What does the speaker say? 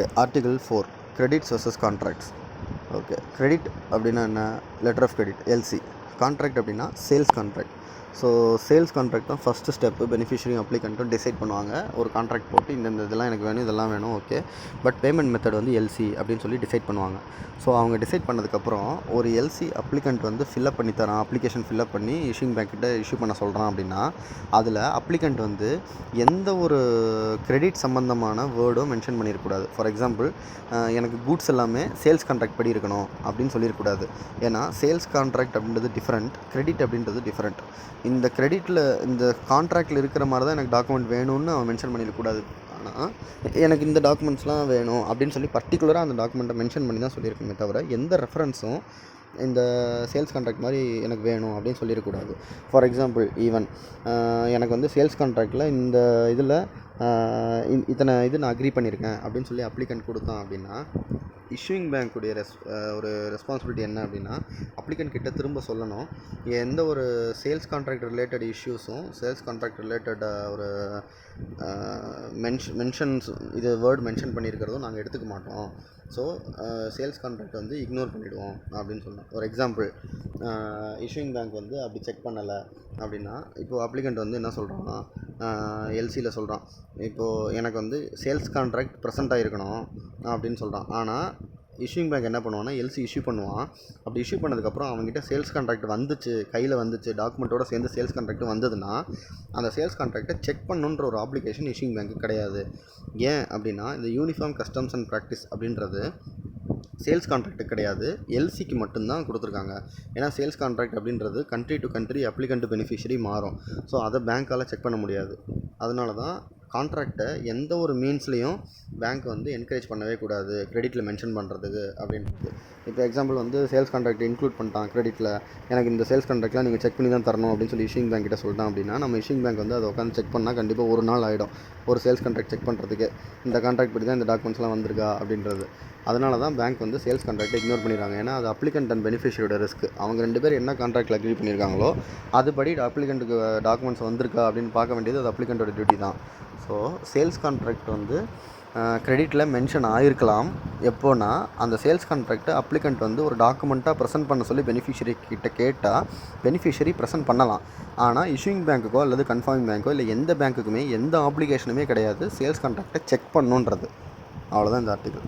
Okay, Article-4 credits vs contracts. Okay, credit அப்படின்னா என்ன? Letter of credit, LC. Contract அப்படின்னா sales contract. So sales contract தான் first step. பெனிஃபிஷரியும் அப்ளிகண்ட்டும் decide பண்ணுவாங்க. ஒரு கான்ட்ராக்ட் போட்டு இந்த இதெல்லாம் எனக்கு வேணும், இதெல்லாம் வேணும், ஓகே. பட் பேமெண்ட் மெத்தட் வந்து எல்சி அப்படின்னு சொல்லி டிசைட் பண்ணுவாங்க. ஸோ அவங்க டிசைட் பண்ணதுக்கப்புறம் ஒரு எல்சி அப்ளிகண்ட் வந்து ஃபில்அப் பண்ணி தரான், அப்ளிகேஷன் ஃபில்அப் பண்ணி இஷ்யூங் பேங்க்கிட்ட இஷ்யூ பண்ண சொல்கிறான் அப்படின்னா அதில் அப்ளிகண்ட் வந்து எந்த ஒரு கிரெடிட் சம்மந்தமான வேர்டும் மென்ஷன் பண்ணியிருக்கக்கூடாது. ஃபார் எக்ஸாம்பிள், எனக்கு கூட்ஸ் எல்லாமே சேல்ஸ் கான்ட்ராக்ட் படி இருக்கணும் அப்படின்னு சொல்லியிருக்கூடாது. ஏன்னா சேல்ஸ் கான்ட்ராக்ட் அப்படின்றது டிஃப்ரெண்ட், கிரெடிட் அப்படின்றது டிஃப்ரெண்ட். இந்த கிரெடிட்டில் இந்த கான்ட்ராக்டில் இருக்கிற மாதிரி தான் எனக்கு டாக்குமெண்ட் வேணும்னு அவன் மென்ஷன் பண்ணிடக்கூடாது. ஆனால் எனக்கு இந்த டாக்குமெண்ட்ஸ்லாம் வேணும் அப்படின்னு சொல்லி பர்டிகுலராக அந்த டாக்குமெண்ட்டை மென்ஷன் பண்ணி தான் சொல்லியிருக்கணுமே தவிர எந்த ரெஃபரன்ஸும் இந்த சேல்ஸ் கான்ட்ராக்ட் மாதிரி எனக்கு வேணும் அப்படின்னு சொல்லிடக்கூடாது. ஃபார் எக்ஸாம்பிள், ஈவன் எனக்கு வந்து சேல்ஸ் கான்ட்ராக்டில் இந்த இதில் இத்தனை இது நான் அக்ரி பண்ணியிருக்கேன் அப்படின்னு சொல்லி அப்ளிகண்ட் கொடுத்தான் அப்படின்னா இஷ்யூயிங் பேங்க்குடைய ஒரு ரெஸ்பான்சிபிலிட்டி என்ன அப்படின்னா அப்ளிகண்ட் கிட்ட திரும்ப சொல்லணும், எந்த ஒரு சேல்ஸ் கான்ட்ராக்ட் ரிலேட்டட் இஷ்யூஸும் சேல்ஸ் கான்ட்ராக்ட் ரிலேட்டட் ஒரு மென்ஷன்ஸ் இது வேர்ட் மென்ஷன் பண்ணியிருக்கிறதும் நாங்கள் எடுத்துக்க மாட்டோம். ஸோ சேல்ஸ் கான்ட்ராக்ட் வந்து இக்னோர் பண்ணிவிடுவோம் அப்படின்னு சொன்னோம். ஒரு எக்ஸாம்பிள், இஷ்யூயிங் பேங்க் வந்து அப்படி செக் பண்ணலை அப்படின்னா இப்போது அப்ளிகண்ட் வந்து என்ன சொல்கிறான்னா எல்சியில் சொல்கிறான், இப்போது எனக்கு வந்து சேல்ஸ் கான்ட்ராக்ட் ப்ரெசென்ட் ஆகிருக்கணும் அப்படின்னு சொல்கிறான். ஆனால் இஷ்யூயிங் பேங்க் என்ன பண்ணுவான்னா எல்சி இஷ்யூ பண்ணுவான். அப்படி இஷ்யூ பண்ணதுக்கப்புறம் அவங்ககிட்ட சேல்ஸ் கான்ட்ராக்ட் வந்துச்சு, கையில் வந்துச்சு, டாக்குமெண்ட்டோட சேர்ந்து சேல்ஸ் கான்ட்ராக்ட் வந்ததுன்னா அந்த சேல்ஸ் கான்ட்ராக்டை செக் பண்ணுன்ற ஒரு ஆப்ளிகேஷன் இஷ்யூயிங் பேங்க்கு கிடையாது. ஏன் அப்படின்னா இந்த யூனிஃபார்ம் கஸ்டம்ஸ் அண்ட் ப்ராக்டிஸ் அப்படின்றது சேல்ஸ் கான்ட்ராக்ட் கிடையாது, எல்சிக்கு மட்டும்தான் கொடுத்துருக்காங்க. ஏன்னா சேல்ஸ் கான்ட்ராக்ட் அப்படின்றது country to country applicant to beneficiary மாறும். ஸோ அதை பேங்க்கால் செக் பண்ண முடியாது. அதனால தான் கான்ட்ராக்டை எந்த ஒரு மீன்ஸ்லேயும் பேங்க் வந்து என்கரேஜ் பண்ணவே கூடாது கிரெடிட்டில் மென்ஷன் பண்ணுறதுக்கு அப்படின்றது. இப்போ எக்ஸாம்பிள் வந்து சேல்ஸ் கான்ட்ராக்ட் இன்க்ளூட் பண்ணிட்டான் கிரெடிட்டில், எனக்கு இந்த சேல்ஸ் கான்ட்ராக்ட்லாம் நீங்கள் செக் பண்ணி தான் தரணும் அப்படின்னு சொல்லி இஷ்யூயிங் பேங்க் கிட்ட சொல்லிட்டான் அப்படின்னா நம்ம இஷ்யூயிங் பேங்க் வந்து அதை உட்காந்து செக் பண்ணால் கண்டிப்பாக ஒரு நாள் ஆகிடும் ஒரு சேல்ஸ் கான்ட்ராக்ட் செக் பண்ணுறதுக்கு. இந்த கான்ட்ராக்ட் படி தான் இந்த டாக்குமெண்ட்ஸ்லாம் வந்திருக்கா அப்படின்றது. அதனால தான் பேங்க் வந்து சேல்ஸ் கான்ட்ராக்டை இக்னோர் பண்ணிடுறாங்க. ஏன்னா அது அப்ளிகண்ட் அண்ட் பெனிஃபிஷரியோட ரிஸ்க். அவங்க ரெண்டு பேர் என்ன கான்ட்ராக்டில் அக்ரி பண்ணியிருக்காங்களோ அதுபடி அப்ளிகண்ட்டுக்கு டாக்குமெண்ட்ஸ் வந்திருக்கா அப்படின்னு பார்க்க வேண்டியது அது அப்ளிகண்ட்டோட டியூட்டி தான். ஸோ சேல்ஸ் கான்ட்ராக்ட் வந்து கிரெடிட்டில் மென்ஷன் ஆகிருக்கலாம். எப்போனா அந்த சேல்ஸ் கான்ட்ராக்டை அப்ளிகண்ட் வந்து ஒரு டாக்குமெண்ட்டாக ப்ரெசென்ட் பண்ண சொல்லி பெனிஃபிஷரி கிட்ட கேட்டால் பெனிஃபிஷரி ப்ரெசென்ட் பண்ணலாம். ஆனால் இஷ்யூயிங் பேங்க்குக்கோ அல்லது கன்ஃபார்மிங் பேங்க்கோ இல்லை எந்த பேங்க்குக்குமே எந்த ஆப்ளிகேஷனுமே கிடையாது சேல்ஸ் கான்ட்ராக்டை செக் பண்ணுன்றது. அவ்வளோதான் இந்த ஆர்டிக்கல்.